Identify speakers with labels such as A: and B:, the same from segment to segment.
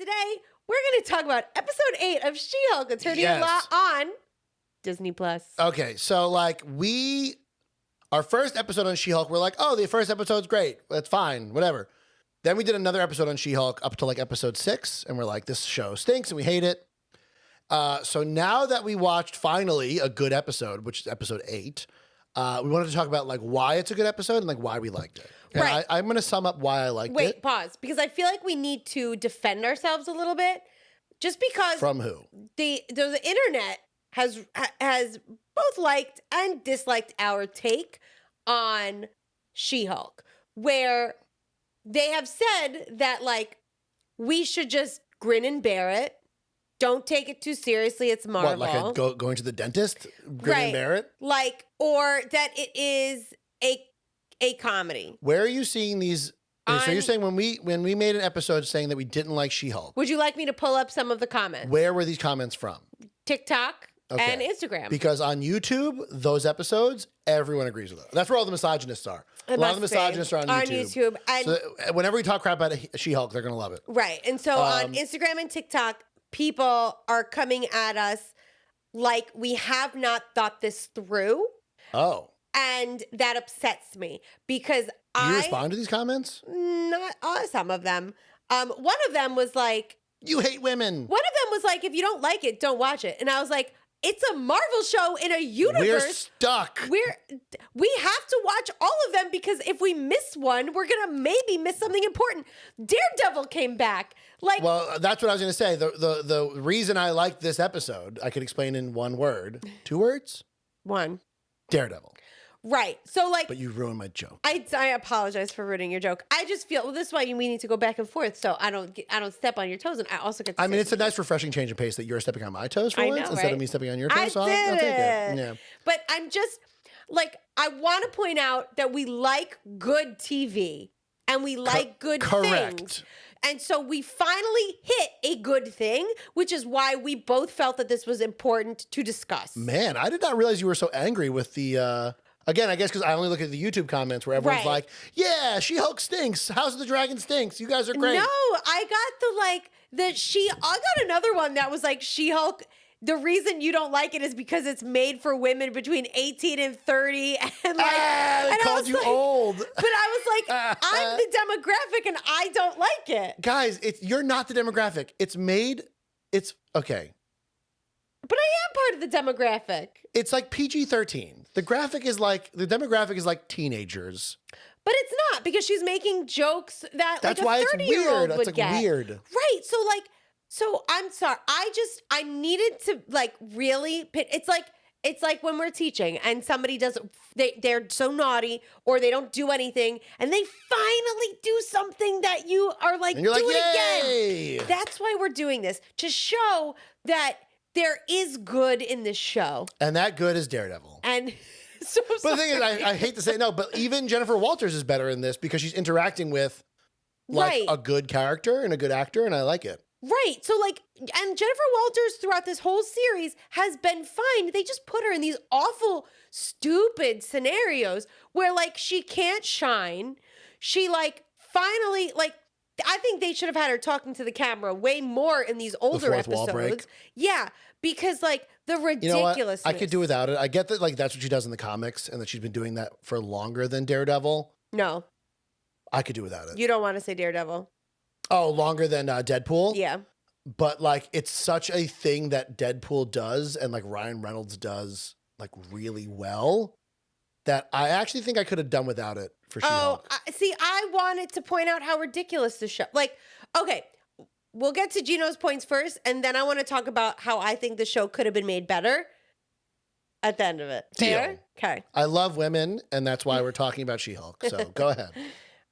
A: today we're going to talk about episode 8 of She-Hulk, Attorney at Law on Disney+.
B: Okay, so like our first episode on She-Hulk, we're like, oh, the first episode's great. That's fine, whatever. Then we did another episode on She-Hulk up to like episode 6, and we're like, this show stinks and we hate it. So now that we watched finally a good episode, which is episode 8, we wanted to talk about like why it's a good episode and like why we liked it. And
A: Right.
B: I'm going to sum up why I liked it.
A: Wait, pause, because I feel like we need to defend ourselves a little bit, just because
B: From who?
A: the internet has both liked and disliked our take on She-Hulk, where they have said that like we should just grin and bear it. Don't take it too seriously. It's Marvel.
B: What, like going to the dentist? Grin and bear it?
A: Like, or that it is a comedy.
B: Where are you seeing these? So you're saying when we made an episode saying that we didn't like She-Hulk.
A: Would you like me to pull up some of the comments?
B: Where were these comments from?
A: TikTok
B: Okay.
A: and Instagram.
B: Because on YouTube, those episodes, everyone agrees with them. That's where all the misogynists are. A lot of the misogynists are on YouTube.
A: And
B: so whenever we talk crap about She-Hulk, they're going to love it.
A: Right. And so on Instagram and TikTok, people are coming at us like we have not thought this through.
B: Oh.
A: And that upsets me because
B: Do you respond to these comments?
A: Not some of them. One of them was like,
B: you hate women.
A: One of them was like, if you don't like it, don't watch it. And I was like, it's a Marvel show in a universe.
B: We're stuck.
A: We have to watch all of them because if we miss one, we're gonna maybe miss something important. Daredevil came back. Like,
B: well, that's what I was going to say. The reason I liked this episode, I could explain in one word. 2 words?
A: One.
B: Daredevil.
A: Right. So like,
B: but you ruined my joke.
A: I apologize for ruining your joke. I just feel this is why we need to go back and forth so I don't step on your toes, and I also get. To
B: it's a nice refreshing change of pace that you're stepping on my toes for once instead of me stepping on your toes.
A: I'll take
B: it. Yeah.
A: But I'm just like, I want to point out that we like good TV and we like good things. And so we finally hit a good thing, which is why we both felt that this was important to discuss.
B: Man, I did not realize you were so angry with the. Again, I guess because I only look at the YouTube comments where everyone's like, yeah, She-Hulk stinks. House of the Dragon stinks. You guys are great.
A: No, I got another one that was like, She-Hulk, the reason you don't like it is because it's made for women between 18 and 30. And like,
B: they called you old.
A: But I was like, I'm the demographic and I don't like it.
B: Guys, you're not the demographic. It's okay.
A: But I am part of the demographic.
B: It's like PG-13. The demographic is like teenagers.
A: But it's not, because she's making jokes that
B: That's
A: like
B: why
A: a
B: it's
A: 30-year-old
B: weird.
A: would
B: That's
A: get.
B: weird.
A: Right. So I'm sorry. I needed to like really it's like when we're teaching and somebody they're so naughty or they don't do anything and they finally do something that you are like,
B: and you're
A: do
B: like,
A: it
B: yay!
A: Again. That's why we're doing this, to show that there is good in this show.
B: And that good is Daredevil.
A: And so
B: but the thing is, I hate to say no, but even Jennifer Walters is better in this because she's interacting with like a good character and a good actor, and I like it.
A: Right. So like, and Jennifer Walters throughout this whole series has been fine. They just put her in these awful, stupid scenarios where like she can't shine. She like finally like, I think they should have had her talking to the camera way more in these older episodes. Wall break. Yeah, because like the ridiculousness. You know what?
B: I could do without it. I get that like that's what she does in the comics and that she's been doing that for longer than Daredevil.
A: No.
B: I could do without it.
A: You don't want to say Daredevil.
B: Oh, longer than Deadpool?
A: Yeah.
B: But like it's such a thing that Deadpool does and like Ryan Reynolds does like really well that I actually think I could have done without it for She-Hulk.
A: See, I wanted to point out how ridiculous the show. Like, okay, we'll get to Gino's points first, and then I want to talk about how I think the show could have been made better at the end of it. Fair? Okay.
B: I love women, and that's why we're talking about She-Hulk. So go ahead.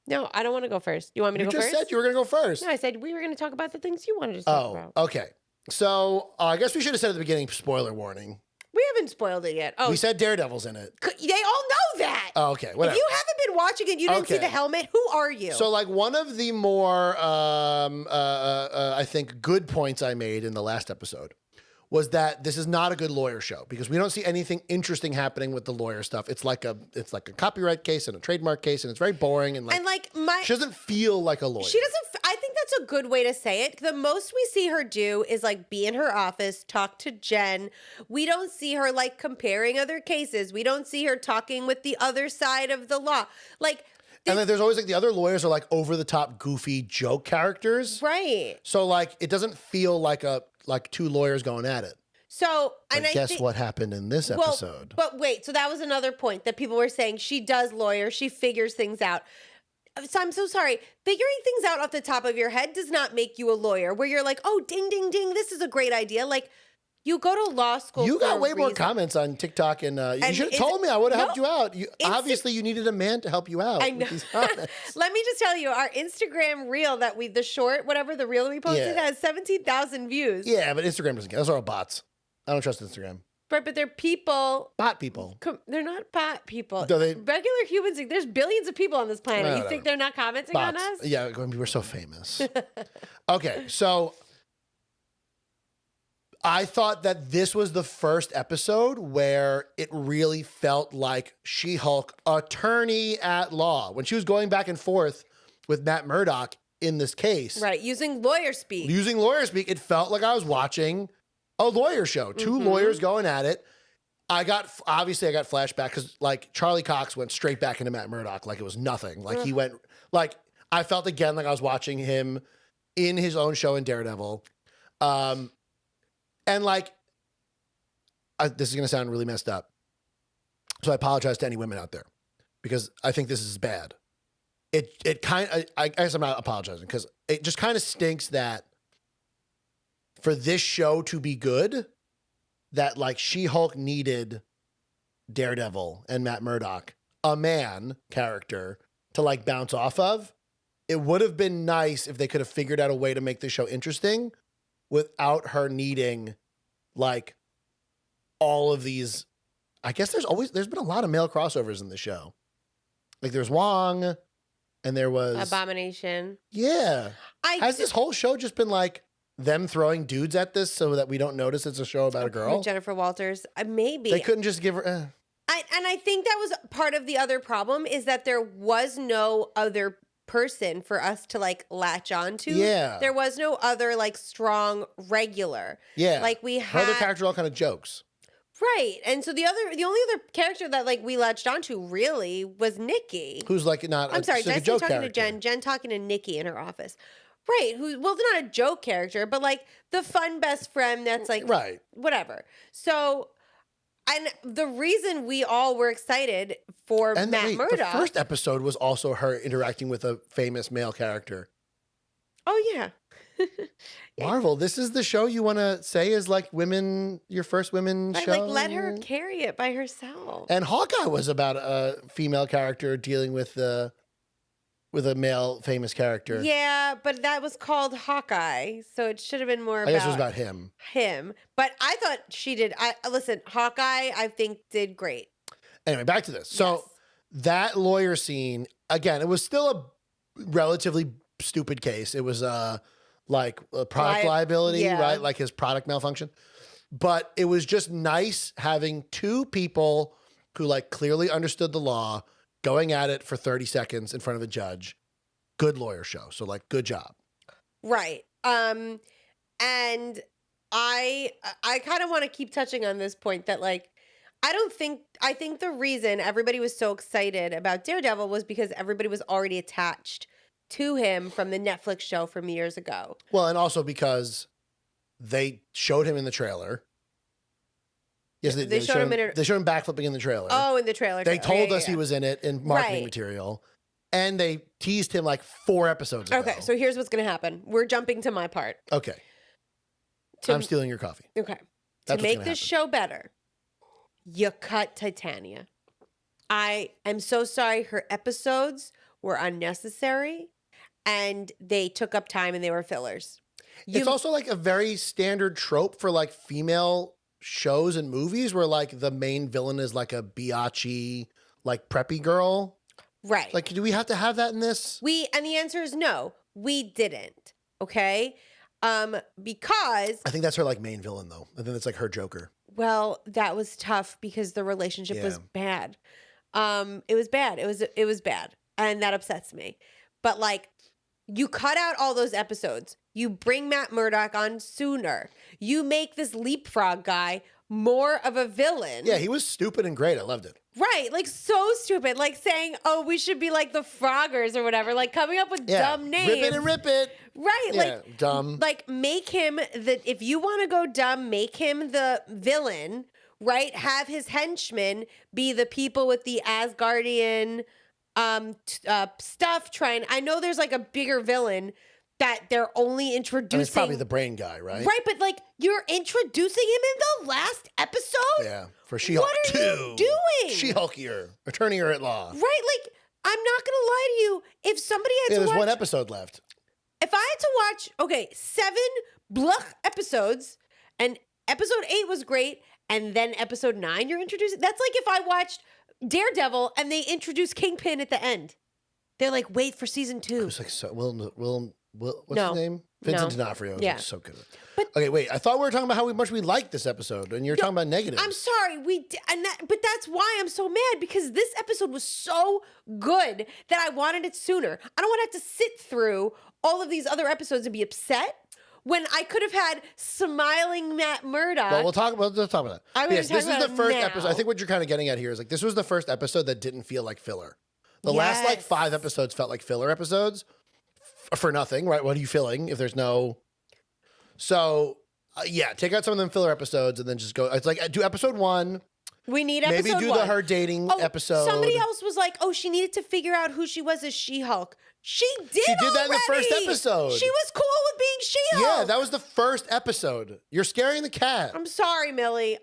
A: No, I don't want to go first. You want me to go first?
B: You just said you were going to go first.
A: No, I said we were going to talk about the things you wanted to talk about.
B: Oh, okay. So I guess we should have said at the beginning, spoiler warning.
A: We haven't spoiled it yet. Oh,
B: we said Daredevil's in it.
A: They all know that.
B: Oh, okay, whatever.
A: If you haven't been watching it, you didn't see the helmet. Who are you?
B: So, like, one of the more, I think, good points I made in the last episode was that this is not a good lawyer show because we don't see anything interesting happening with the lawyer stuff. It's like a copyright case and a trademark case, and it's very boring and she doesn't feel like a lawyer.
A: She doesn't. I think that's a good way to say it. The most we see her do is like be in her office, talk to Jen. We don't see her like comparing other cases. We don't see her talking with the other side of the law. Like,
B: And then there's always like the other lawyers are like over the top, goofy joke characters.
A: right.
B: So like it doesn't feel like two lawyers going at it.
A: So, and
B: But
A: I
B: guess
A: think,
B: what happened in this episode?
A: But wait, so that was another point that people were saying she does lawyer, she figures things out. So I'm so sorry. Figuring things out off the top of your head does not make you a lawyer where you're like, oh, ding, ding, ding, this is a great idea. Like, you go to law school.
B: You got way more
A: reason.
B: comments on TikTok, and you should have told me. I would have helped you out. Obviously, you needed a man to help you out.
A: I know.
B: With these comments.
A: Let me just tell you, our Instagram reel the short, whatever the reel we posted has 17,000 views.
B: Yeah, but Instagram doesn't care. Those are all bots. I don't trust Instagram.
A: Right, but they're people.
B: Bot people.
A: They're not bot people.
B: Do they-
A: Regular humans. There's billions of people on this planet.
B: No,
A: You
B: no,
A: think
B: no.
A: they're not commenting
B: Bots.
A: on us?
B: Yeah, we're so famous. Okay, so I thought that this was the first episode where it really felt like She-Hulk attorney at law. When she was going back and forth with Matt Murdock in this case.
A: Right, using lawyer speak.
B: Using lawyer speak, it felt like I was watching a lawyer show. Two lawyers going at it. I got flashback because like Charlie Cox went straight back into Matt Murdock like it was nothing. Like he went like I felt again like I was watching him in his own show in Daredevil. And like this is gonna sound really messed up. So I apologize to any women out there because I think this is bad. It kind of I guess I'm not apologizing because it just kind of stinks that for this show to be good, that like She-Hulk needed Daredevil and Matt Murdock, a man character, to like bounce off of. It would have been nice if they could have figured out a way to make this show interesting without her needing like all of these. I guess there's been a lot of male crossovers in the show. Like there's Wong and there was
A: Abomination.
B: Yeah. Has this whole show just been like them throwing dudes at this so that we don't notice it's a show about a girl?
A: With Jennifer Walters. Maybe.
B: They couldn't just give her.
A: And I think that was part of the other problem is that there was no other person for us to like latch onto.
B: Yeah.
A: There was no other like strong regular.
B: Yeah.
A: Like we
B: Her
A: had.
B: other characters are all kind of jokes.
A: Right. And so the only other character that like we latched onto really was Nikki.
B: Who's like not
A: I'm sorry,
B: just like a
A: Jen
B: joke
A: talking
B: character.
A: to Jen talking to Nikki in her office. Right. Who's they're not a joke character, but like the fun best friend that's like
B: Right.
A: whatever. So and the reason we all were excited for
B: And
A: Matt
B: wait,
A: Murdock.
B: the first episode was also her interacting with a famous male character.
A: Oh yeah.
B: Marvel, this is the show you want to say is like women, your first women
A: Right,
B: show?
A: like let her carry it by herself.
B: And Hawkeye was about a female character dealing with a male famous character.
A: Yeah, but that was called Hawkeye, so it should have been more
B: I guess it was about him.
A: him. But I thought she did. Listen, Hawkeye, I think did great.
B: Anyway, back to this. So
A: Yes.
B: that lawyer scene, again, it was still a relatively stupid case. It was like a product liability,
A: yeah.
B: right? Like his product malfunction. But it was just nice having two people who like clearly understood the law going at it for 30 seconds in front of a judge. Good lawyer show. So like good job.
A: Right. And I kind of want to keep touching on this point that like I think the reason everybody was so excited about Daredevil was because everybody was already attached to him from the Netflix show from years ago.
B: Well, and also because they showed him in the trailer. Yes, they showed him they showed him backflipping in the trailer.
A: Oh, in the trailer.
B: They told
A: Yeah,
B: us
A: yeah.
B: he was in it in marketing
A: Right.
B: material. And they teased him like 4 episodes ago.
A: Okay, so here's what's going to happen. We're jumping to my part.
B: Okay.
A: To-
B: I'm stealing your coffee.
A: Okay.
B: That's
A: To
B: what's
A: make
B: gonna
A: this
B: happen.
A: show better, you cut Titania. I am so sorry. Her episodes were unnecessary and they took up time and they were fillers.
B: It's also like a very standard trope for like female shows and movies where like the main villain is like a biatchy, like preppy girl.
A: Right.
B: Like, do we have to have that in this?
A: And the answer is no, we didn't. Okay. Because,
B: I think that's her like main villain though. I think that's like her Joker.
A: well, that was tough because the relationship was
B: Yeah.
A: bad. It was bad. It was bad. And that upsets me. But like, you cut out all those episodes. You bring Matt Murdock on sooner. You make this leapfrog guy more of a villain.
B: Yeah, he was stupid and great. I loved it.
A: Right, like so stupid, like saying, "Oh, we should be like the Froggers or whatever," like coming up with dumb names.
B: Rip it and rip it.
A: Right,
B: Yeah,
A: like
B: dumb.
A: Like make him the if you want to go dumb, make him the villain. Right, have his henchmen be the people with the Asgardian stuff. I know there's like a bigger villain that they're only introducing.
B: It's probably the brain guy, right?
A: Right, but like you're introducing him in the last episode.
B: Yeah, for She-Hulk
A: What
B: 2.
A: are you doing?
B: She-Hulkier, attorney at law.
A: Right, like I'm not gonna lie to you. If somebody had to
B: There's
A: watch,
B: one episode left.
A: if I had to watch, 7 episodes, and episode 8 was great, and then episode 9 you're introducing. That's like if I watched Daredevil and they introduced Kingpin at the end. They're like, wait for season 2.
B: It was like what's
A: No.
B: his name? Vincent
A: No.
B: D'Onofrio. Was
A: Yeah.
B: like so good.
A: But-
B: Okay, wait. I thought we were talking about how much we liked this episode, and you're talking about negatives.
A: I'm sorry, but that's why I'm so mad, because this episode was so good that I wanted it sooner. I don't want to have to sit through all of these other episodes and be upset when I could have had smiling Matt Murdock.
B: Well, let's talk about that.
A: I'm gonna
B: Yes,
A: talk
B: this is
A: about
B: the
A: it
B: first
A: now.
B: episode. I think what you're kind of getting at here is like this was the first episode that didn't feel like filler. The last like
A: Yes.
B: 5 episodes felt like filler episodes for nothing, right? What are you filling if there's no? So yeah, take out some of them filler episodes and then just go. It's like do episode 1.
A: We need episode
B: Maybe do
A: 1.
B: the her dating episode.
A: Somebody else was like, "Oh, she needed to figure out who she was as She-Hulk." She did
B: that in the first
A: already.
B: episode.
A: She was cool with being She-Hulk.
B: Yeah, that was the first episode. You're scaring the cat.
A: I'm sorry, Millie.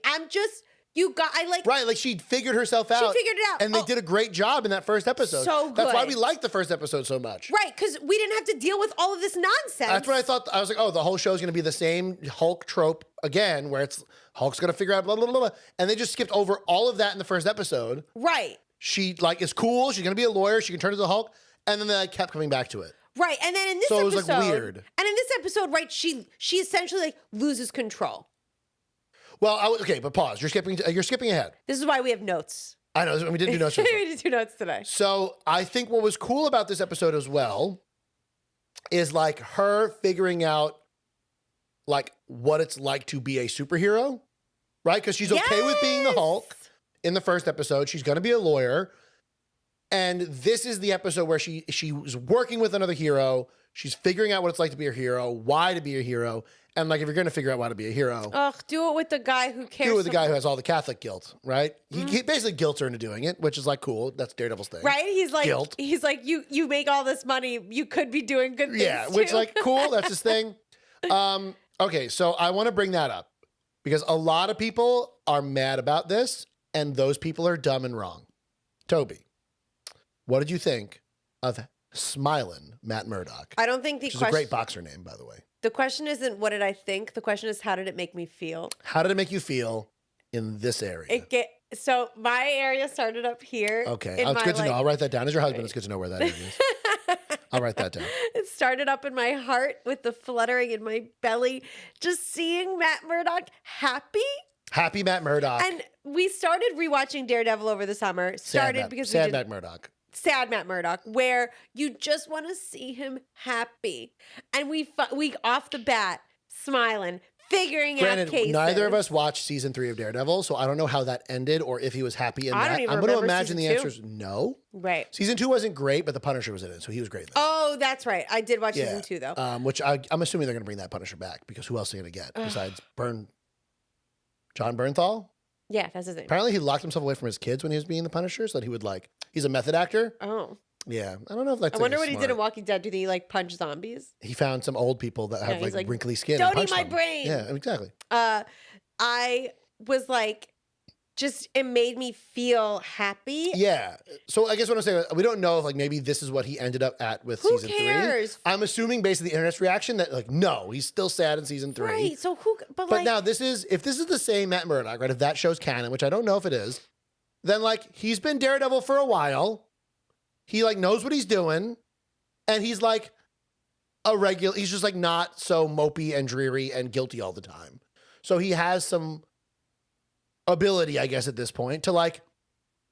B: Right, like she figured herself out.
A: figured it out.
B: And they
A: Oh.
B: did a great job in that first episode.
A: So
B: That's why
A: good.
B: we liked the first episode so much.
A: Right, because we didn't have to deal with all of this nonsense.
B: That's what I thought. I was like, oh, the whole show is going to be the same Hulk trope again, where it's Hulk's going to figure out blah, blah, blah, blah. And they just skipped over all of that in the first episode.
A: Right,
B: She like is cool. She's going to be a lawyer. She can turn into the Hulk. And then they kept coming back to it.
A: right. And then in this
B: So it was,
A: episode,
B: like, weird.
A: And in this episode, right, she essentially like loses control.
B: Well, okay, but pause. You're skipping ahead.
A: This is why we have notes.
B: I know. We didn't do notes.
A: We did 2 notes today.
B: So I think what was cool about this episode as well is like her figuring out like what it's like to be a superhero, right? Because she's okay with being the Hulk in the first episode. She's going to be a lawyer. And this is the episode where she was working with another hero. She's figuring out what it's like to be a hero, why to be a hero. And like, if you're going to figure out why to be a hero,
A: Ugh, do it with the guy who cares.
B: do it with the
A: so
B: guy
A: much.
B: who has all the Catholic guilt, right? He basically guilts her into doing it, which is like cool. That's Daredevil's thing.
A: Right? He's like,
B: Guilt.
A: you make all this money. You could be doing good things.
B: Yeah, which
A: too.
B: like cool. That's his thing. Okay, so I want to bring that up because a lot of people are mad about this, and those people are dumb and wrong. Toby, what did you think of Smilin' Matt Murdock?
A: I don't think the
B: Which is a
A: question.
B: great boxer name, by the way.
A: The question isn't what did I think. The question is how did it make me feel.
B: How did it make you feel in this area?
A: So my area started up here.
B: Okay,
A: in
B: it's
A: my,
B: good to know.
A: like-
B: I'll write that down. As your husband, it's good to know where that area is. I'll write that down.
A: It started up in my heart with the fluttering in my belly, just seeing Matt Murdock happy.
B: Happy Matt Murdock.
A: And we started rewatching Daredevil over the summer.
B: Sad
A: Sad
B: Matt Murdock.
A: Matt Murdock, where you just want to see him happy, and we off the bat smiling, figuring out
B: Granted,
A: cases.
B: neither of us watched season 3 of Daredevil, so I don't know how that ended or if he was happy in
A: I
B: that.
A: don't even
B: I'm going to
A: remember
B: imagine the
A: season
B: answer is no.
A: Right.
B: Season 2 wasn't great, but the Punisher was in it, so he was great. Then.
A: Oh, that's right. I did watch season 2 though.
B: Which I'm assuming they're going to bring that Punisher back because who else are they going to get besides John Bernthal?
A: Yeah, that's his name.
B: Apparently, he locked himself away from his kids when he was being the Punisher, so that he would like. He's a method actor.
A: Oh,
B: Yeah, I don't know if that's.
A: I wonder what he
B: smart.
A: did in Walking Dead. Did he like punch zombies?
B: He found some old people that have
A: he's
B: like
A: like,
B: wrinkly skin.
A: "Don't
B: and
A: eat
B: punched
A: my
B: them."
A: brain.
B: Yeah, exactly.
A: I was like, just it made me feel happy.
B: Yeah. So I guess what I'm saying, we don't know if like maybe this is what he ended up at with
A: Who
B: season
A: cares?
B: 3. I'm assuming based on the internet's reaction that like no, he's still sad in season 3.
A: Right. So who? But
B: But
A: like,
B: now if this is the same Matt Murdock, right? If that show's canon, which I don't know if it is, then like he's been Daredevil for a while. He like knows what he's doing, and he's like he's just like not so mopey and dreary and guilty all the time. So he has some ability, I guess, at this point to like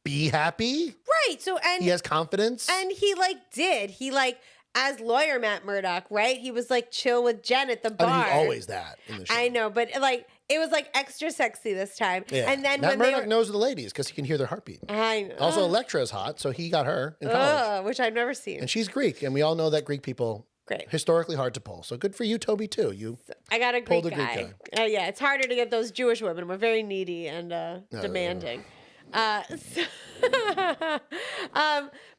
B: be happy.
A: right. So and
B: He has confidence.
A: And he like did. He like as lawyer Matt Murdock, right? He was like chill with Jen at the bar.
B: I mean, he's always that in the show.
A: I know, but like it was like extra sexy this time.
B: Yeah.
A: And then
B: Matt
A: when
B: Murdock
A: they were,
B: knows the ladies because he can hear their heartbeat.
A: I know.
B: Also, Electra is hot, so he got her in college.
A: Which I've never seen.
B: And she's Greek, and we all know that Greek people
A: Great.
B: historically hard to pull. So good for you, Toby, too. You
A: I got a
B: pulled
A: Greek
B: a Greek
A: guy.
B: guy.
A: Yeah, it's harder to get those Jewish women. We're very needy and demanding.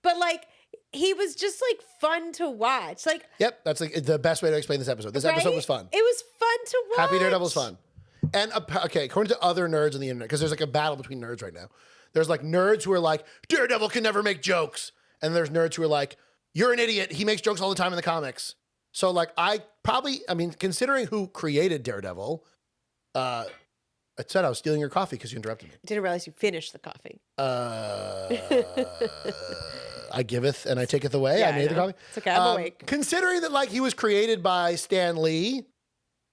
A: But like he was just like fun to watch. Like
B: Yep, that's like the best way to explain this episode. This episode
A: right?
B: was fun.
A: It was fun to watch.
B: Happy Daredevil's fun. And okay, according to other nerds on the internet, because there's like a battle between nerds right now. There's like nerds who are like, Daredevil can never make jokes. And there's nerds who are like, you're an idiot. He makes jokes all the time in the comics. So like I mean, considering who created Daredevil, I said I was stealing your coffee because you interrupted me.
A: Didn't realize you finished the coffee.
B: I giveth and I taketh away.
A: Yeah,
B: I made the
A: know.
B: coffee.
A: It's okay, I'm awake.
B: Considering that like he was created by Stan Lee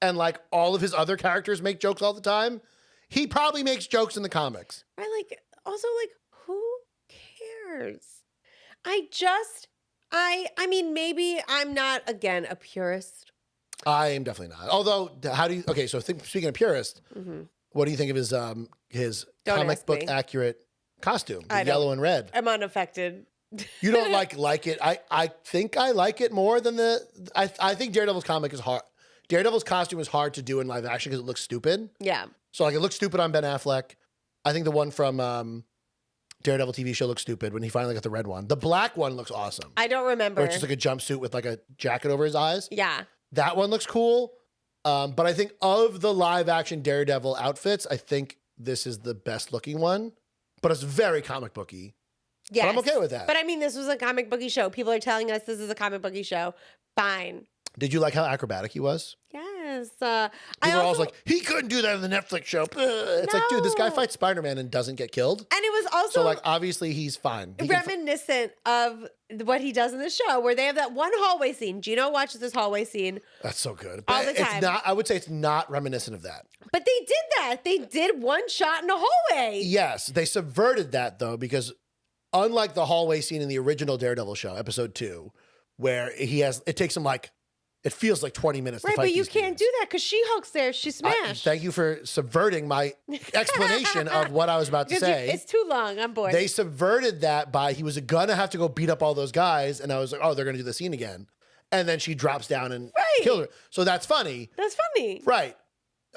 B: and like all of his other characters make jokes all the time, he probably makes jokes in the comics.
A: I like also like who cares? I mean maybe I'm not again a purist.
B: I am definitely not. Although, how do you? Okay, so speaking of purist, what do you think of his
A: Don't
B: comic
A: ask
B: book
A: me.
B: accurate costume,
A: I
B: the
A: don't.
B: yellow and red?
A: I'm unaffected.
B: You don't like it. I think I like it more than I think Daredevil's comic is hard. Daredevil's costume is hard to do in live action because it looks stupid.
A: Yeah.
B: So like it looks stupid on Ben Affleck. I think the one from Daredevil TV show looks stupid when he finally got the red one. The black one looks awesome.
A: I don't remember.
B: Where it's just like a jumpsuit with like a jacket over his eyes.
A: Yeah.
B: That one looks cool. But I think of the live action Daredevil outfits, I think this is the best looking one. But it's very comic booky.
A: Yes.
B: But I'm okay with that.
A: But I mean, this was a comic booky show. People are telling us this is a comic booky show. Fine.
B: Did you like how acrobatic he was?
A: Yes.
B: People were always like, he couldn't do that in the Netflix show. It's like, dude, this guy
A: No.
B: fights Spider-Man and doesn't get killed.
A: And it was also
B: So like, obviously he's fine. He can
A: reminiscent of what he does in the show where they have that one hallway scene. Gino watches this hallway scene.
B: That's so good.
A: All
B: But
A: the
B: it's
A: time.
B: not, I would say it's not reminiscent of that.
A: But they did that. They did one shot in a hallway.
B: Yes, they subverted that though, because unlike the hallway scene in the original Daredevil show, episode 2, where it takes him like, it feels like 20 minutes
A: Right,
B: to fight
A: but you
B: these
A: can't
B: dudes.
A: do that because She-Hulk's there. She smashed.
B: Thank you for subverting my explanation of what I was about to
A: Because
B: say.
A: it's too long. I'm bored.
B: They subverted that by he was gonna have to go beat up all those guys, and I was like, oh, they're gonna do the scene again. And then she drops down and
A: Right.
B: killed her. So that's funny.
A: That's funny.
B: Right.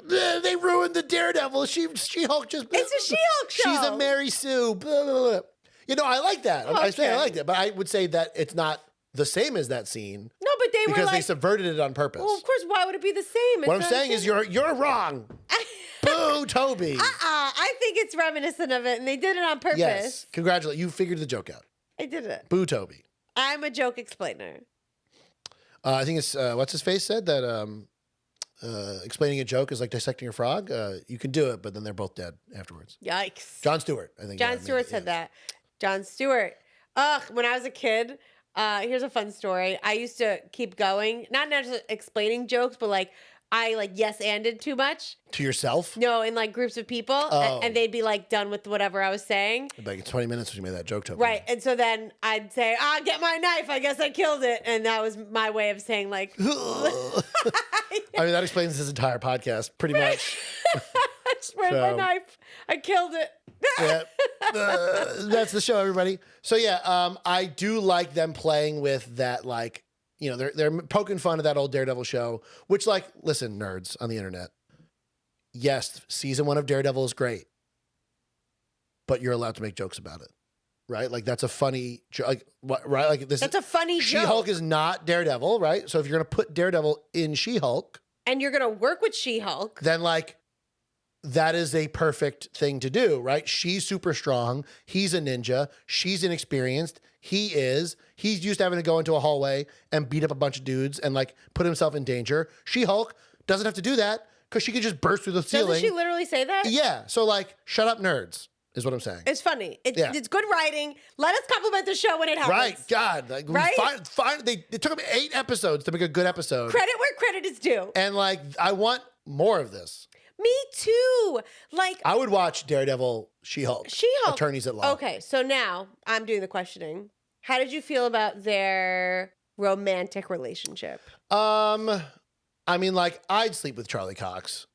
B: They ruined the Daredevil. She-Hulk just...
A: It's a She-Hulk show.
B: She's a Mary Sue. Blah, blah, blah. You know, I like that. I say I
A: Okay.
B: like that. But I would say that it's not the same as that scene
A: No, but they were
B: because they
A: like,
B: subverted it on purpose.
A: well, of course, why would it be the same? It's
B: What I'm
A: not
B: saying
A: the
B: is
A: same.
B: you're wrong. Boo, Toby.
A: I think it's reminiscent of it, and they did it on purpose.
B: Yes. Congratulations. You figured the joke out.
A: I did it.
B: Boo, Toby.
A: I'm a joke explainer.
B: I think it's what's his face said that explaining a joke is like dissecting a frog. You can do it, but then they're both dead afterwards.
A: Yikes.
B: John Stewart, I think.
A: John Stewart said that. John Stewart. Ugh, when I was a kid, here's a fun story. I used to keep going, not necessarily explaining jokes, but like I like yes-anded too much.
B: To yourself?
A: No, in like groups of people,
B: Oh.
A: and they'd be like done with whatever I was saying.
B: Like 20 minutes when you made that joke, Toby.
A: Right. And so then I'd say, get my knife. I guess I killed it. And that was my way of saying like,
B: I mean, that explains this entire podcast pretty much.
A: where's my
B: So-
A: knife? I killed it.
B: Yeah. That's the show, everybody. So yeah, I do like them playing with that, like, you know, they're poking fun at that old Daredevil show, which, like, listen, nerds on the internet. Yes, season 1 of Daredevil is great, but you're allowed to make jokes about it, right? Like, that's a funny joke, like, what, right? Like, this
A: That's a funny joke.
B: She-Hulk is not Daredevil, right? So if you're gonna put Daredevil in She-Hulk,
A: And you're going to work with She-Hulk.
B: then like that is a perfect thing to do, right? She's super strong. He's a ninja. She's inexperienced. He's used to having to go into a hallway and beat up a bunch of dudes and like put himself in danger. She-Hulk doesn't have to do that because she could just burst through the ceiling.
A: Doesn't she literally say that?
B: Yeah. So like, shut up, nerds, is what I'm saying.
A: It's funny.
B: Yeah.
A: It's good writing. Let us compliment the show when it happens.
B: Right. God. Like,
A: Right?
B: It took them 8 episodes to make a good episode.
A: Credit where credit is due.
B: And like, I want more of this.
A: Me too. Like,
B: I would watch Daredevil, She-Hulk, Attorneys at Law.
A: Okay, so now I'm doing the questioning. How did you feel about their romantic relationship?
B: I mean, like, I'd sleep with Charlie Cox.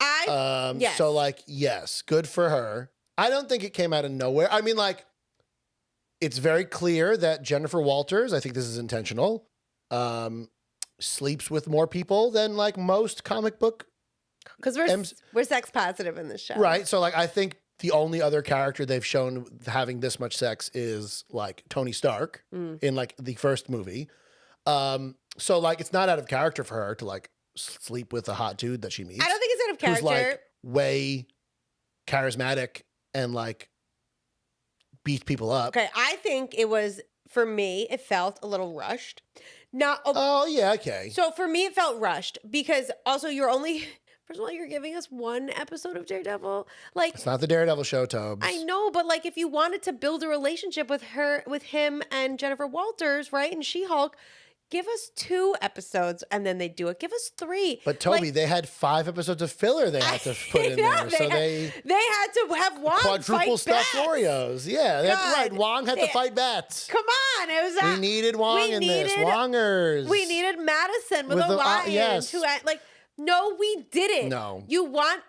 A: Yes.
B: So, like, yes, good for her. I don't think it came out of nowhere. I mean, like, it's very clear that Jennifer Walters, I think this is intentional, sleeps with more people than, like, most comic book.
A: Because we're sex positive in this show.
B: Right. So, like, I think the only other character they've shown having this much sex is, like, Tony Stark in, like, the first movie. So, like, it's not out of character for her to, like, sleep with a hot dude that she meets.
A: I don't think it's out of character.
B: Who's, like, way charismatic and, like, beats people up.
A: Okay, I think it was, for me, it felt a little rushed.
B: Oh, yeah, okay.
A: So for me, it felt rushed because also first of all, you're giving us one episode of Daredevil. Like,
B: It's not the Daredevil show, Tobes.
A: I know, but like if you wanted to build a relationship with him and Jennifer Walters, right, and She-Hulk, give us 2 episodes and then they do it. Give us 3.
B: But Toby,
A: Like,
B: they had 5 episodos of filler they had to put in there. So they
A: had to have Wong
B: quadruple
A: fight
B: stuffed
A: bats.
B: Oreos. Yeah, that's
A: God.
B: right. Wong had to fight bats.
A: Come on, it was
B: We needed Wong in this. Wongers.
A: We needed Madison with a
B: the
A: lion.
B: yes.
A: Who had, like, no, we didn't.
B: No.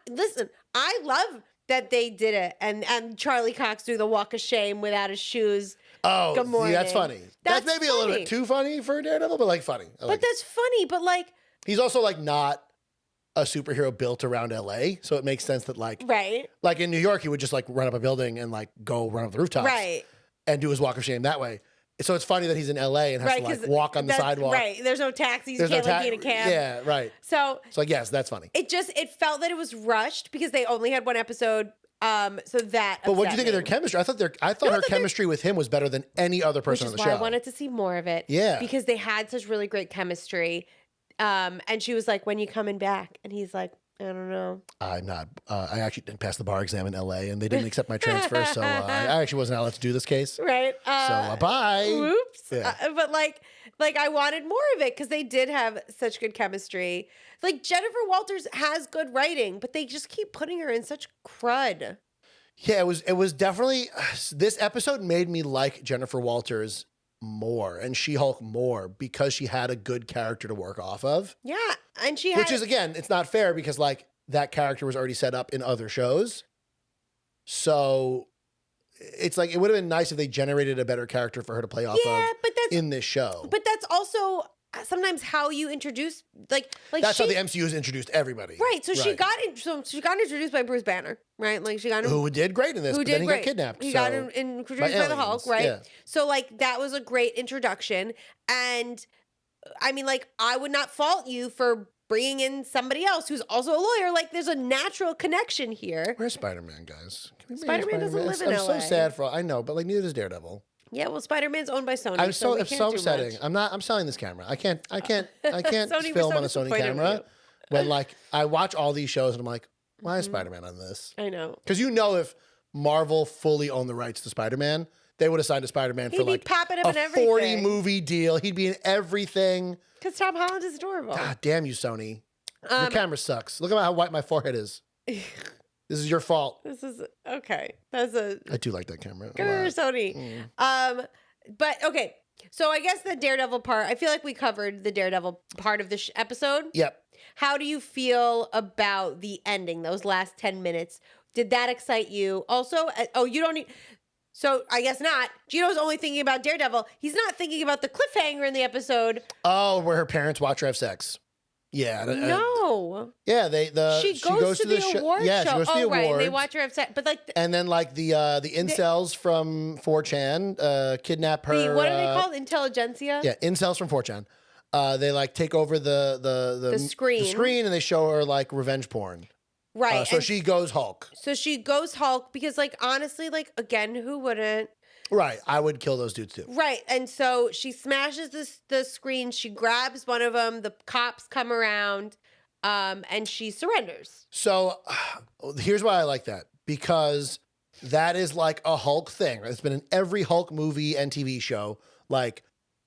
A: Listen, I love that they did it and Charlie Cox do the walk of shame without his shoes.
B: Oh,
A: Good morning.
B: see, that's funny. That's maybe a little
A: funny.
B: bit too funny for Daredevil, but like funny.
A: But that's funny, but like,
B: he's also like not a superhero built around LA, so it makes sense that like
A: right.
B: Like in New York, he would just like run up a building and like go run up the rooftops.
A: Right.
B: And do his walk of shame that way. So it's funny that he's in LA and has to like walk on the sidewalk.
A: Right. There's no taxis. You can't like be in a cab.
B: Yeah, right.
A: So
B: like, yes, that's funny.
A: It felt that it was rushed because they only had 1 episode. So that.
B: But what do you think of their chemistry? I thought her chemistry with him was better than any other person on the show.
A: Which is why I wanted to see more of it.
B: Yeah.
A: Because they had such really great chemistry. And she was like, "When you coming back?" And he's like, "I don't know."
B: I'm not. I actually didn't pass the bar exam in LA, and they didn't accept my transfer, so I actually wasn't allowed to do this case.
A: Right.
B: So bye.
A: Whoops.
B: Yeah.
A: But like I wanted more of it because they did have such good chemistry. Like Jennifer Walters has good writing, but they just keep putting her in such crud.
B: Yeah, it was definitely this episode made me like Jennifer Walters more and She-Hulk more because she had a good character to work off of.
A: Yeah, and
B: which is again, it's not fair because like that character was already set up in other shows. So it's like it would have been nice if they generated a better character for her to play off of in this show.
A: But that's also sometimes how you introduce like
B: that's how the MCU has introduced everybody.
A: Right. So she got introduced by Bruce Banner, right? Like she got
B: who did great in this, but then he got kidnapped.
A: He got introduced by the Hulk, right?
B: Yeah.
A: So like that was a great introduction. And I mean, like, I would not fault you for bringing in somebody else who's also a lawyer. Like, there's a natural connection here.
B: Where's Spider-Man, guys?
A: Spider-Man doesn't live in
B: I'm
A: LA.
B: so sad for I know, but like neither does Daredevil.
A: Yeah, well, Spider-Man's owned by Sony.
B: It's so upsetting.
A: Much.
B: I'm selling this camera. I can't
A: Sony
B: film
A: was
B: on a
A: so
B: Sony
A: disappointed
B: camera
A: with you.
B: when like I watch all these shows and I'm like, why is Spider-Man on this?
A: I know.
B: Because if Marvel fully owned the rights to Spider-Man, they would have signed to Spider-Man for like
A: popping up
B: a
A: in everything.
B: 40 movie deal. He'd be in everything.
A: Because Tom Holland is adorable.
B: God damn you, Sony. Your camera sucks. Look at how white my forehead is. This is your fault.
A: This is okay.
B: I do like that camera.
A: Grr, Sony. But okay. So I guess the Daredevil part, I feel like we covered the Daredevil part of this episode.
B: Yep.
A: How do you feel about the ending, those last 10 minutes? Did that excite you? Also, you don't need... So I guess not. Gino's only thinking about Daredevil. He's not thinking about the cliffhanger in the episode.
B: Oh, where her parents watch her have sex. Yeah.
A: No.
B: Yeah,
A: she goes to the award show.
B: Yeah, she goes to the awards.
A: Right, and they watch her have sex. But like,
B: and then like the incels from 4chan kidnap her.
A: What are they called? Intelligentsia.
B: Yeah, incels from 4chan. They like take over the screen and they show her like revenge porn.
A: Right.
B: So she goes Hulk.
A: So she goes Hulk because like honestly, like again, who wouldn't?
B: Right. I would kill those dudes too.
A: Right. And so she smashes the screen. She grabs one of them. The cops come around and she surrenders.
B: So here's why I like that. Because that is like a Hulk thing. Right? It's been in every Hulk movie and TV show. Like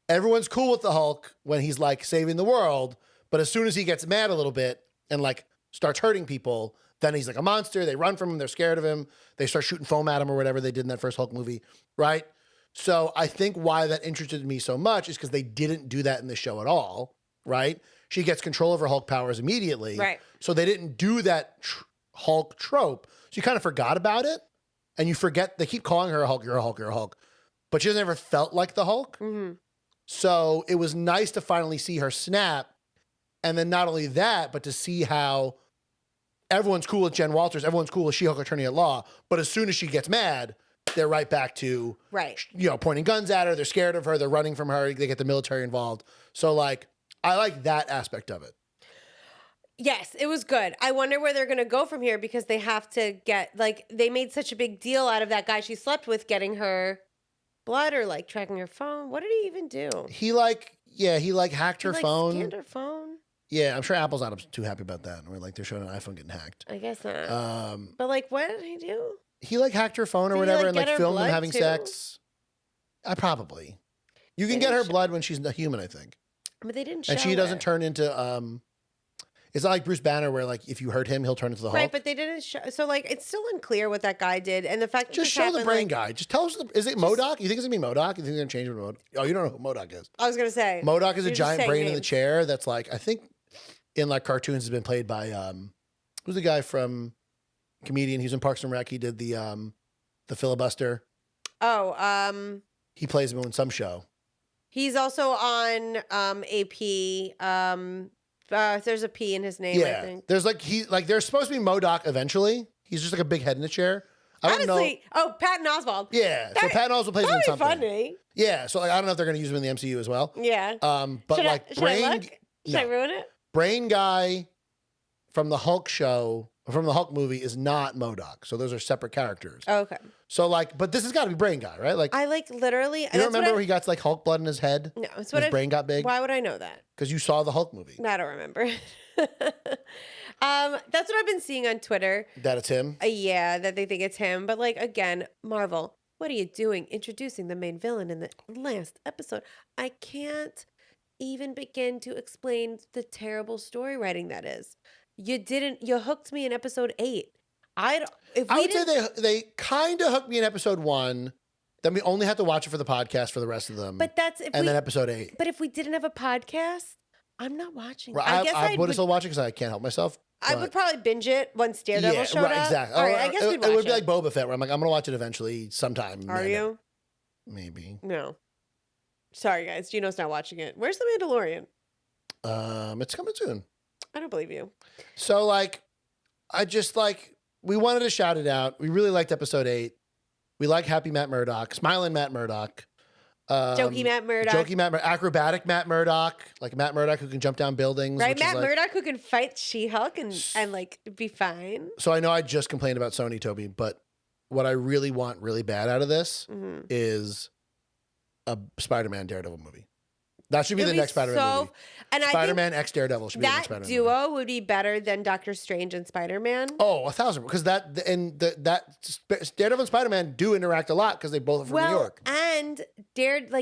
B: everyone's cool with the Hulk when he's like saving the world. But as soon as he gets mad a little bit and like starts hurting people, then he's like a monster. They run from him. They're scared of him. They start shooting foam at him or whatever they did in that first Hulk movie, right? So I think why that interested me so much is because they didn't do that in the show at all, right? She gets control of her Hulk powers immediately.
A: Right.
B: So they didn't do that Hulk trope. So you kind of forgot about it. And you forget, they keep calling her a Hulk, you're a Hulk, you're a Hulk. But she hasn't ever felt like the Hulk.
A: Mm-hmm.
B: So it was nice to finally see her snap. And then not only that, but to see how everyone's cool with Jen Walters, everyone's cool with She-Hulk Attorney at Law. But as soon as she gets mad, they're right back to, pointing guns at her. They're scared of her. They're running from her. They get the military involved. So like, I like that aspect of it.
A: Yes, it was good. I wonder where they're going to go from here because they have to get, like, they made such a big deal out of that guy she slept with getting her blood or, like, tracking her phone. What did he even do?
B: He hacked her phone.
A: Scanned her phone?
B: Yeah, I'm sure Apple's not too happy about that. Or, like, they're showing an iPhone getting hacked.
A: I guess not. But, like, what did he do?
B: He, like, hacked her phone or
A: Did
B: whatever
A: he,
B: and,
A: get
B: like,
A: her
B: filmed them
A: blood,
B: having
A: too?
B: sex. Probably. You can
A: They
B: get her
A: didn't show-
B: blood when she's a human, I think.
A: But they didn't show
B: And she doesn't
A: it.
B: turn into, it's not like Bruce Banner where, like, if you hurt him, he'll turn into the Hulk.
A: Right, but they didn't show. So, like, it's still unclear what that guy did. And the fact that
B: Just
A: this
B: show the
A: happened,
B: brain
A: like,
B: guy. Just tell us, is it MODOK? You think it's going to be MODOK? You think they're going to change it to MODOK? Oh, you don't know who MODOK is.
A: I was going to say.
B: MODOK is a
A: You're just
B: giant
A: saying
B: brain in the
A: names.
B: chair that's, like, I think in, like, cartoons has been played by, who's the guy from comedian? He was in Parks and Rec. He did the filibuster.
A: Oh,
B: He plays him in some show.
A: he's also on AP. There's a P in his name, I think.
B: There's there's supposed to be MODOK eventually. He's just like a big head in a chair. I don't know.
A: Honestly, Patton Oswalt.
B: Yeah, so Patton Oswalt plays him in
A: That'd be
B: something.
A: funny.
B: Yeah, so like I don't know if they're going to use him in the MCU as well.
A: Yeah.
B: But
A: should
B: like
A: I, should
B: brain,
A: I look? Should I ruin it?
B: brain guy from the Hulk show, from the Hulk movie, is not MODOK. So those are separate characters.
A: Oh, okay.
B: So like, but this has got to be brain guy, right? Like,
A: I like literally.
B: you don't remember where he got like Hulk blood in his head?
A: No, it's
B: His
A: what
B: brain got big
A: Why would I know that?
B: because you saw the Hulk movie.
A: I don't remember. That's what I've been seeing on Twitter.
B: That it's him.
A: Yeah, that they think it's him. But like again, Marvel, what are you doing introducing the main villain in the last episode? I can't even begin to explain the terrible story writing that is. You hooked me in episode 8.
B: I would say they kind of hooked me in episode 1. Then we only have to watch it for the podcast for the rest of them.
A: But that's
B: then episode 8.
A: But if we didn't have a podcast, I'm not watching.
B: Well,
A: I guess
B: I would still watch it because I can't help myself.
A: I would probably binge it once Daredevil showed up.
B: Exactly.
A: All right, I guess we'd watch
B: it would be like Boba Fett, where I'm like, I'm gonna watch it eventually sometime.
A: Are you?
B: Maybe.
A: No. Sorry, guys. Gino's not watching it. Where's the Mandalorian?
B: It's coming soon.
A: I don't believe you.
B: So like, we wanted to shout it out. We really liked episode 8. We like happy Matt Murdock, smiling Matt Murdock.
A: Jokey Matt Murdock.
B: Jokey Matt Murdock. Acrobatic Matt Murdock. Like Matt Murdock who can jump down buildings.
A: Right,
B: which is
A: Matt
B: like-
A: Murdock who can fight She-Hulk and like be fine.
B: So I know I just complained about Sony, Toby, but what I really want really bad out of this
A: Mm-hmm.
B: is a Spider-Man Daredevil movie. That should be
A: It'd
B: the next Spider-Man movie.
A: And
B: Spider-Man X Daredevil should be the next
A: that
B: Spider-Man
A: duo
B: movie.
A: would be better than Doctor Strange and Spider-Man.
B: Oh, 1,000%. Because Daredevil and Spider-Man do interact a lot because they both are from New York.
A: And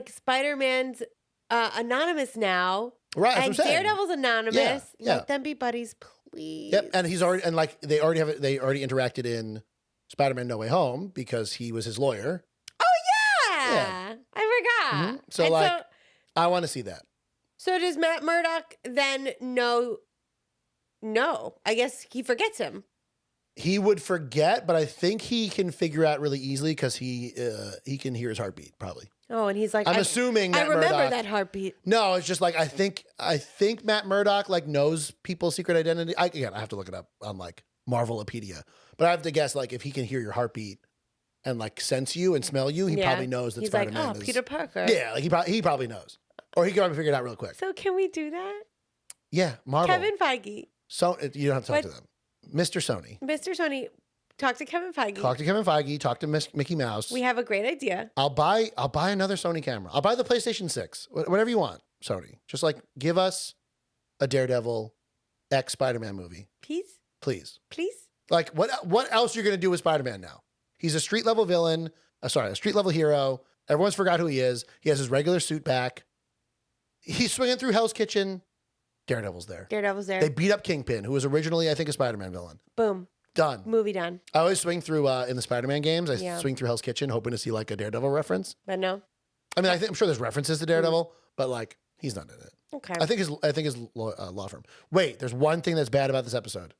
A: Spider-Man's anonymous now.
B: Right, that's
A: and
B: what I'm saying.
A: Daredevil's anonymous.
B: Yeah.
A: Let them be buddies, please.
B: Yep, and they already interacted in Spider-Man No Way Home because he was his lawyer.
A: Yeah. I forgot.
B: Mhm. So I want to see that.
A: So does Matt Murdock then know? No, I guess he forgets him.
B: He would forget, but I think he can figure out really easily because he can hear his heartbeat probably.
A: Oh, and he's like,
B: I'm assuming
A: I
B: Matt
A: remember
B: Murdock,
A: that heartbeat.
B: No, it's just like I think Matt Murdock like knows people's secret identity. I have to look it up on like Marvelopedia, but I have to guess like if he can hear your heartbeat and like sense you and smell you, he probably knows that
A: he's
B: Spider-Man
A: like,
B: is.
A: Peter Parker.
B: Yeah, like he probably knows, or he can probably figure it out real quick.
A: So can we do that?
B: Yeah, Marvel.
A: Kevin Feige,
B: So you don't have to talk to them, Mr. Sony.
A: Mr. Sony, talk to Kevin Feige.
B: Talk to Kevin Feige. Talk to Mickey Mouse.
A: We have a great idea.
B: I'll buy another Sony camera. I'll buy the PlayStation 6. Whatever you want, Sony. Just like give us a Daredevil X Spider-Man movie. Please. Like what else are you going to do with Spider-Man now? He's a street level villain. A street level hero. Everyone's forgot who he is. He has his regular suit back. He's swinging through Hell's Kitchen. Daredevil's there.
A: Daredevil's there.
B: They beat up Kingpin, who was originally, I think, a Spider-Man villain.
A: Boom.
B: Done.
A: Movie done.
B: I always swing through in the Spider-Man games. I
A: Yeah.
B: swing through Hell's Kitchen, hoping to see like a Daredevil reference.
A: But no.
B: I mean, I'm sure there's references to Daredevil, but like he's not in it.
A: Okay.
B: I think his law firm. Wait, there's one thing that's bad about this episode.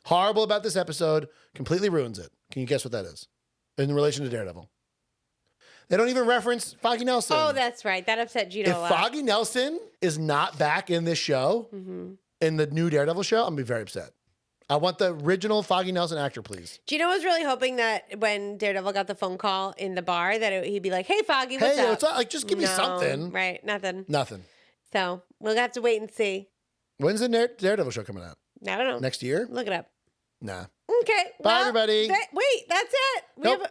B: Horrible about this episode. Completely ruins it. Can you guess what that is? In relation to Daredevil. They don't even reference Foggy Nelson.
A: Oh, that's right. That upset Gino
B: If
A: a lot.
B: Foggy Nelson is not back in this show, in the new Daredevil show, I'm gonna be very upset. I want the original Foggy Nelson actor, please.
A: Gino was really hoping that when Daredevil got the phone call in the bar, that he'd be like, "Hey, Foggy, what's up?"
B: What's up? Like, just give me something.
A: Right? Nothing.
B: Nothing.
A: So we'll have to wait and see.
B: When's the Daredevil show coming out?
A: I don't know.
B: Next year?
A: Look it up.
B: Nah.
A: Okay.
B: Bye, everybody.
A: Wait, that's it. We
B: Nope.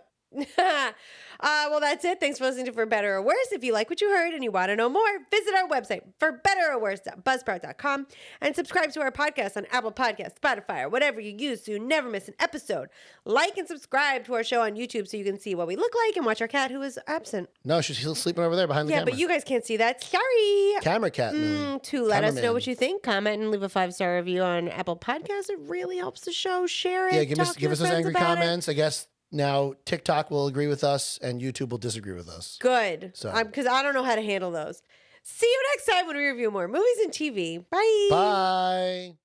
A: have well, that's it. Thanks for listening to For Better or Worse. If you like what you heard and you want to know more, visit our website, forbetterorworse.buzzsprout.com, and subscribe to our podcast on Apple Podcasts, Spotify, or whatever you use so you never miss an episode. Like and subscribe to our show on YouTube so you can see what we look like and watch our cat who is absent.
B: No, she's still sleeping over there behind the
A: Yeah,
B: camera.
A: but you guys can't see that. Sorry.
B: Camera cat, Millie.
A: To let us know
B: Cameraman.
A: what you think, comment and leave a 5-star review on Apple Podcasts. It really helps the show. Share it.
B: Yeah, give
A: Talk
B: us
A: to your
B: those
A: friends
B: angry
A: about it.
B: comments. I guess now TikTok will agree with us and YouTube will disagree with us.
A: Good.
B: So-
A: Because I don't know how to handle those. See you next time when we review more movies and TV. Bye.
B: Bye.